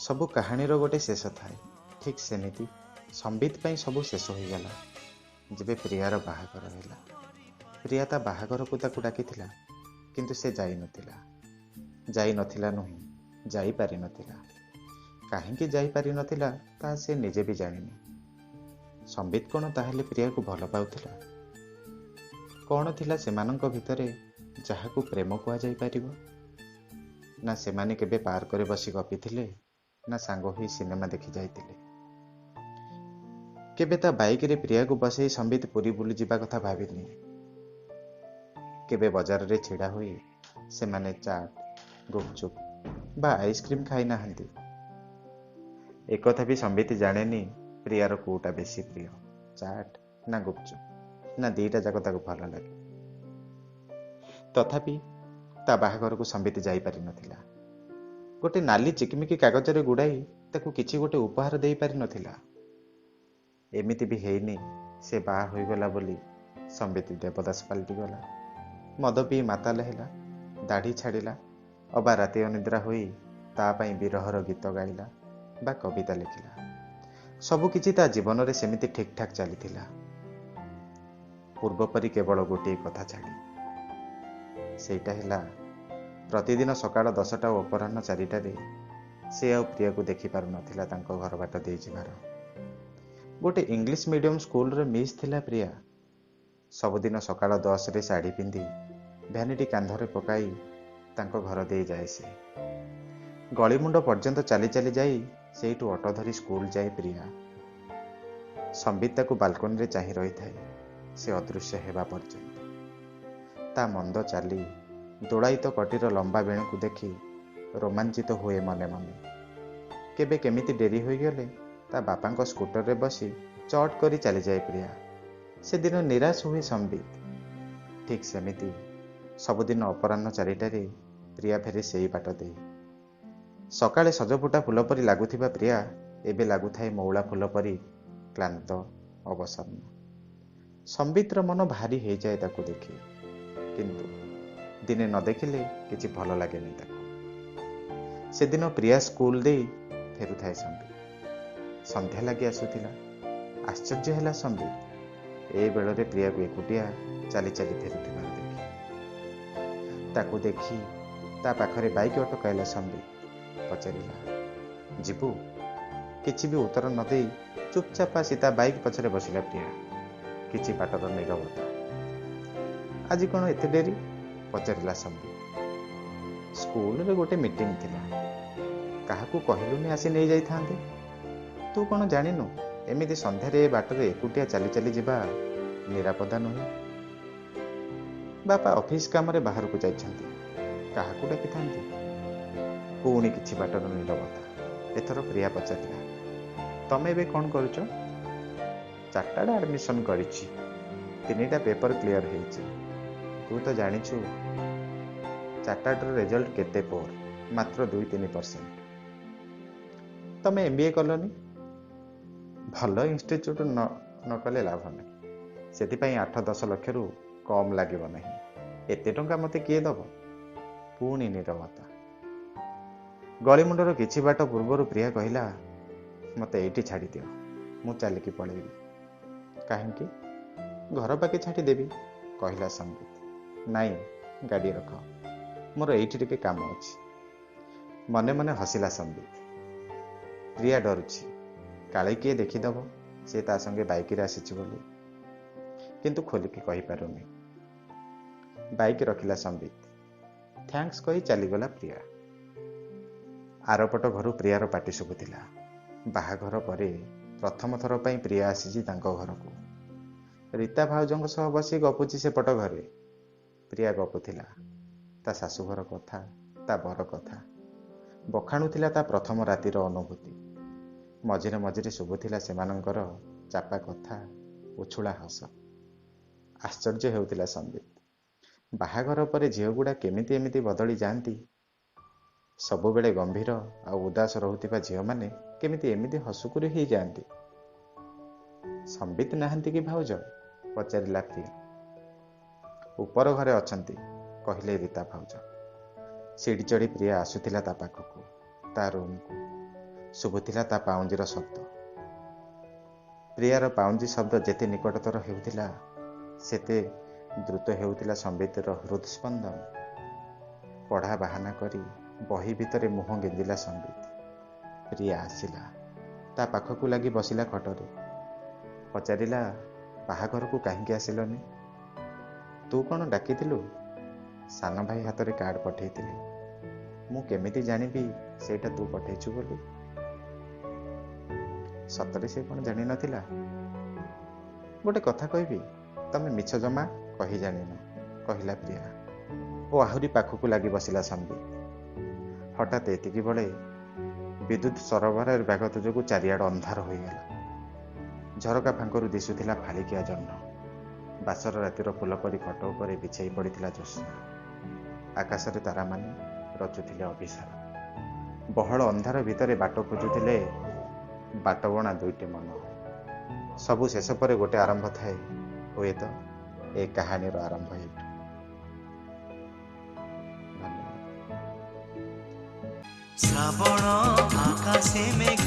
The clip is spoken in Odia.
ସବୁ କାହାଣୀର ଗୋଟେ ଶେଷ ଥାଏ। ଠିକ୍ ସେମିତି ସମ୍ବିତ ପାଇଁ ସବୁ ଶେଷ ହୋଇଗଲା ଯେବେ ପ୍ରିୟାର ବାହାଘର ହେଲା। ପ୍ରିୟା ତା ବାହାଘରକୁ ତାକୁ ଡାକିଥିଲା, କିନ୍ତୁ ସେ ଯାଇନଥିଲା ନୁହେଁ, ଯାଇପାରିନଥିଲା। କାହିଁକି ଯାଇପାରିନଥିଲା ତାହା ସେ ନିଜେ ବି ଜାଣିନି। ସମ୍ବିତ କ'ଣ ତାହେଲେ ପ୍ରିୟାକୁ ଭଲ ପାଉଥିଲା? କ'ଣ ଥିଲା ସେମାନଙ୍କ ଭିତରେ ଯାହାକୁ ପ୍ରେମ କୁହାଯାଇପାରିବ? ନା ସେମାନେ କେବେ ପାର୍କରେ ବସି ଗପିଥିଲେ, ନା ସାଙ୍ଗ ହୋଇ ସିନେମା ଦେଖି ଯାଇଥିଲେ। କେବେ ତା ବାଇକରେ ପ୍ରିୟାକୁ ବସେଇ ସମ୍ବିତ ପୁରୀ ବୁଲି ଯିବା କଥା ଭାବିନି। କେବେ ବଜାରରେ ଛିଡ଼ା ହୋଇ ସେମାନେ ଚାଟ୍, ଗୁପଚୁପ୍ ବା ଆଇସ୍କ୍ରିମ୍ ଖାଇନାହାନ୍ତି। ଏକଥା ବି ସମ୍ବିତ ଜାଣେନି ପ୍ରିୟାର କୋଉଟା ବେଶୀ ପ୍ରିୟ, ଚାଟ୍ ନା ଗୁପଚୁପ୍, ନା ଦିଟା ଯାକ ତାକୁ ଭଲ ଲାଗେ। ତଥାପି ତା ବାହାଘରକୁ ସମ୍ବିତ ଯାଇପାରିନଥିଲା। ଗୋଟେ ନାଲି ଚିକିମିକି କାଗଜରେ ଗୁଡ଼ାଇ ତାକୁ କିଛି ଗୋଟେ ଉପହାର ଦେଇପାରିନଥିଲା। ଏମିତି ବି ହେଇନି ସେ ବାହା ହୋଇଗଲା ବୋଲି ସମ୍ବିତ ଦେବଦାସ ପାଲଟିଗଲା, ମଦ ପିଇ ମାତାଲ ହେଲା, ଦାଢ଼ି ଛାଡ଼ିଲା, ଅବା ରାତି ଅନିଦ୍ରା ହୋଇ ତା ପାଇଁ ବିରହର ଗୀତ ଗାଇଲା ବା କବିତା ଲେଖିଲା। ସବୁ କିଛି ତା ଜୀବନରେ ସେମିତି ଠିକ୍ ଠାକ୍ ଚାଲିଥିଲା, ପୂର୍ବ ପରି କେବଳ ଗୋଟିଏ କଥା ଛାଡ଼ି। ସେଇଟା ହେଲା ପ୍ରତିଦିନ ସକାଳ 10ଟା ଓ ଅପରାହ୍ନ 4ଟାରେ ସେ ଆଉ ପ୍ରିୟାକୁ ଦେଖିପାରୁନଥିଲା ତାଙ୍କ ଘର ବାଟ ଦେଇ ଯିବାର। ଗୋଟେ ଇଂଲିଶ ମିଡ଼ିୟମ ସ୍କୁଲରେ ମିସ୍ ଥିଲା ପ୍ରିୟା। ସବୁଦିନ ସକାଳ 10ରେ ଶାଢ଼ୀ ପିନ୍ଧି ଭ୍ୟାନିଟି କାନ୍ଧରେ ପକାଇ ତାଙ୍କ ଘର ଦେଇ ଯାଏ ସେ। ଗଳିମୁଣ୍ଡ ପର୍ଯ୍ୟନ୍ତ ଚାଲି ଚାଲି ଯାଇ ସେଇଠୁ ଅଟୋ ଧରି ସ୍କୁଲ ଯାଏ ପ୍ରିୟା। ସମ୍ବିତ ତାକୁ ବାଲକୋନିରେ ଚାହିଁ ରହିଥାଏ ସେ ଅଦୃଶ୍ୟ ହେବା ପର୍ଯ୍ୟନ୍ତ। ତା ମନ୍ଦ ଚାଲି, ଦୋଳାୟିତ କଟିର ଲମ୍ବା ବେଣୁକୁ ଦେଖି ରୋମାଞ୍ଚିତ ହୁଏ ମନେ ମନେ। କେବେ କେମିତି ଡେରି ହୋଇଗଲେ ତା ବାପାଙ୍କ ସ୍କୁଟରରେ ବସି ଚଟ୍ କରି ଚାଲିଯାଏ ପ୍ରିୟା। ସେଦିନ ନିରାଶ ହୁଏ ସମ୍ବିତ। ଠିକ୍ ସେମିତି ସବୁଦିନ ଅପରାହ୍ନ 4ଟାରେ ପ୍ରିୟା ଫେରେ ସେଇ ବାଟ ଦେଇ। ସକାଳେ ସଜଫୁଟା ଫୁଲ ପରି ଲାଗୁଥିବା ପ୍ରିୟା ଏବେ ଲାଗୁଥାଏ ମଉଳା ଫୁଲ ପରି କ୍ଳାନ୍ତ, ଅବସନ୍ନ। ସମ୍ବିତର ମନ ଭାରି ହେଇଯାଏ ତାକୁ ଦେଖି, କିନ୍ତୁ ଦିନେ ନ ଦେଖିଲେ କିଛି ଭଲ ଲାଗେନି ତାକୁ। ସେଦିନ ପ୍ରିୟା ସ୍କୁଲ ଦେଇ ଫେରୁଥାଏ ସମ୍ବିତ। ସନ୍ଧ୍ୟା ଲାଗି ଆସୁଥିଲା। ଆଶ୍ଚର୍ଯ୍ୟ ହେଲା ସମ୍ବିତ ଏ ବେଳରେ ପ୍ରିୟାକୁ ଏକୁଟିଆ ଚାଲି ଚାଲି ଫେରୁଥିବାର ଦେଖି। ତାକୁ ଦେଖି ତା ପାଖରେ ବାଇକ୍ ଅଟକାଇଲା ସମ୍ବିତ। ପଚାରିଲା, ଯିବୁ? କିଛି ବି ଉତ୍ତର ନ ଦେଇ ଚୁପଚାପ ଆସି ତା ବାଇକ୍ ପଛରେ ବସିଲା ପ୍ରିୟା। କିଛି ବାଟର ନୀରବତା। ଆଜି କ'ଣ ଏତେ ଡେରି? ପଚାରିଲା ସମ୍ବିତ। ସ୍କୁଲରେ ଗୋଟେ ମିଟିଂ ଥିଲା, କାହାକୁ କହିଲୁନି ଆସି ନେଇଯାଇଥାନ୍ତେ। ତୁ କ'ଣ ଜାଣିନୁ ଏମିତି ସନ୍ଧ୍ୟାରେ ଏ ବାଟରେ ଏକୁଟିଆ ଚାଲି ଚାଲି ଯିବା ନିରାପଦ ନୁହେଁ। ବାପା ଅଫିସ କାମରେ ବାହାରକୁ ଯାଇଛନ୍ତି, କାହାକୁ ଡାକିଥାନ୍ତି। ପୁଣି କିଛି ବାଟର ନୀରବତା। ଏଥର ପ୍ରିୟା ପଚାରିଲା, ତମେ ଏବେ କ'ଣ କରୁଛ? ଚାର୍ଟାର୍ଡ ଆଡମିସନ କରିଛି, 3ଟା ପେପର କ୍ଲିୟର ହେଇଛି। ତୁ ତ ଜାଣିଛୁ ଚାର୍ଟାର୍ଡର ରେଜଲ୍ଟ କେତେ ପୋର, ମାତ୍ର 2-3%। ତମେ MBA କଲନି? ଭଲ ଇନଷ୍ଟିଚ୍ୟୁଟ୍ ନ କଲେ ଲାଭ ନାହିଁ। ସେଥିପାଇଁ 8-10 ଲକ୍ଷରୁ କମ୍ ଲାଗିବ ନାହିଁ। ଏତେ ଟଙ୍କା ମୋତେ କିଏ ଦେବ? ପୁଣି ନୀରବତା। ଗଳିମୁଣ୍ଡର କିଛି ବାଟ ପୂର୍ବରୁ ପ୍ରିୟା କହିଲା, ମୋତେ ଏଇଠି ଛାଡ଼ିଦିଅ, ମୁଁ ଚାଲିକି ପଳେଇବି। କାହିଁକି? ଘର ପାଖେ ଛାଡ଼ିଦେବି, କହିଲା ସମ୍ବିତ। ନାଇଁ, ଗାଡ଼ି ରଖ, ମୋର ଏଇଠି ଟିକେ କାମ ଅଛି। ମନେ ମନେ ହସିଲା ସମ୍ବିତ। ପ୍ରିୟା ଡରୁଛି, କାଳେ କିଏ ଦେଖିଦେବ ସେ ତା ସଙ୍ଗେ ବାଇକରେ ଆସିଛି ବୋଲି, କିନ୍ତୁ ଖୋଲିକି କହିପାରୁନି। ବାଇକ୍ ରଖିଲା ସମ୍ବିତ। ଥ୍ୟାଙ୍କ୍ସ କହି ଚାଲିଗଲା ପ୍ରିୟା। ଆରପଟ ଘରୁ ପ୍ରିୟାର ପାଟି ଶୁଭୁଥିଲା। ବାହାଘର ପରେ ପ୍ରଥମ ଥର ପାଇଁ ପ୍ରିୟା ଆସିଛି ତାଙ୍କ ଘରକୁ। ରୀତା ଭାଉଜଙ୍କ ସହ ବସି ଗପୁଛି ସେପଟ ଘରେ। ପ୍ରିୟା ଗପୁଥିଲା ତା ଶାଶୁଘର କଥା, ତା ବର କଥା। ବଖାଣୁଥିଲା ତା ପ୍ରଥମ ରାତିର ଅନୁଭୂତି। ମଝିରେ ମଝିରେ ଶୁଭୁଥିଲା ସେମାନଙ୍କର ଚାପା କଥା, ଉଛୁଳା ହସ। ଆଶ୍ଚର୍ଯ୍ୟ ହେଉଥିଲା ସମ୍ବିତ। ବାହାଘର ପରେ ଝିଅଗୁଡ଼ା କେମିତି ଏମିତି ବଦଳି ଯାଆନ୍ତି। ସବୁବେଳେ ଗମ୍ଭୀର ଆଉ ଉଦାସ ରହୁଥିବା ଝିଅମାନେ କେମିତି ଏମିତି ହସୁକୁରି ହେଇଯାଆନ୍ତି। ସମ୍ବିତ ନାହାନ୍ତି କି ଭାଉଜ? ପଚାରିଲା ପ୍ରିୟା। ଉପର ଘରେ ଅଛନ୍ତି, କହିଲେ ରୀତା ଭାଉଜ। ସିଡ଼ି ଚଢ଼ି ପ୍ରିୟା ଆସୁଥିଲା ତା ପାଖକୁ, ତା ରୁମକୁ। ଶୁଭୁଥିଲା ତା ପାଉଁଜିର ଶବ୍ଦ। ପ୍ରିୟାର ପାଉଁଜି ଶବ୍ଦ ଯେତେ ନିକଟତର ହେଉଥିଲା ସେତେ ଦ୍ରୁତ ହେଉଥିଲା ସମ୍ବିତର ହୃଦସ୍ପନ୍ଦନ। ପଢ଼ା ବାହାନା କରି ବହି ଭିତରେ ମୁହଁ ଗେଞ୍ଜିଲା ସମ୍ବିତ। ପ୍ରିୟା ଆସିଲା, ତା ପାଖକୁ ଲାଗି ବସିଲା ଖଟରେ। ପଚାରିଲା, ବାହାଘରକୁ କାହିଁକି ଆସିଲନି? ତୁ କ'ଣ ଡାକିଥିଲୁ? ସାନ ଭାଇ ହାତରେ କାର୍ଡ଼ ପଠେଇଥିଲି। ମୁଁ କେମିତି ଜାଣିବି ସେଇଟା ତୁ ପଠେଇଛୁ ବୋଲି? ସତରେ ସେ କ'ଣ ଜାଣିନଥିଲା? ଗୋଟେ କଥା କହିବି, ତମେ ମିଛ ଜମା କହି ଜାଣିନ, କହିଲା ପ୍ରିୟା ଓ ଆହୁରି ପାଖକୁ ଲାଗି ବସିଲା ସମ୍ବିତ। ହଠାତ୍ ଏତିକି ବେଳେ ବିଦ୍ୟୁତ୍ ସରବରାହର ବ୍ୟାଘାତ ଯୋଗୁଁ ଚାରିଆଡ଼ ଅନ୍ଧାର ହୋଇଗଲା। ଝରକା ଫାଙ୍କରୁ ଦିଶୁଥିଲା ଫାଳିକିଆ ଜହ୍ନ। ବାସର ରାତିର ଫୁଲ ପରି ଖଟ ଉପରେ ବିଛାଇ ପଡ଼ିଥିଲା ଜ୍ୟୋତ୍ସ୍ନା। ଆକାଶରେ ତାରାମାନେ ରଚୁଥିଲେ ଅଭିସାର। ବହଳ ଅନ୍ଧାର ଭିତରେ ବାଟ ଖୋଜୁଥିଲେ ବାଟବଣା ଦୁଇଟି ମନ। ସବୁ ଶେଷ ପରେ ଗୋଟେ ଆରମ୍ଭ ଥାଏ, ହୁଏତ ଏ କାହାଣୀର ଆରମ୍ଭ ଏଇଠୁ। শ্রাবণ আকাশে মেঘ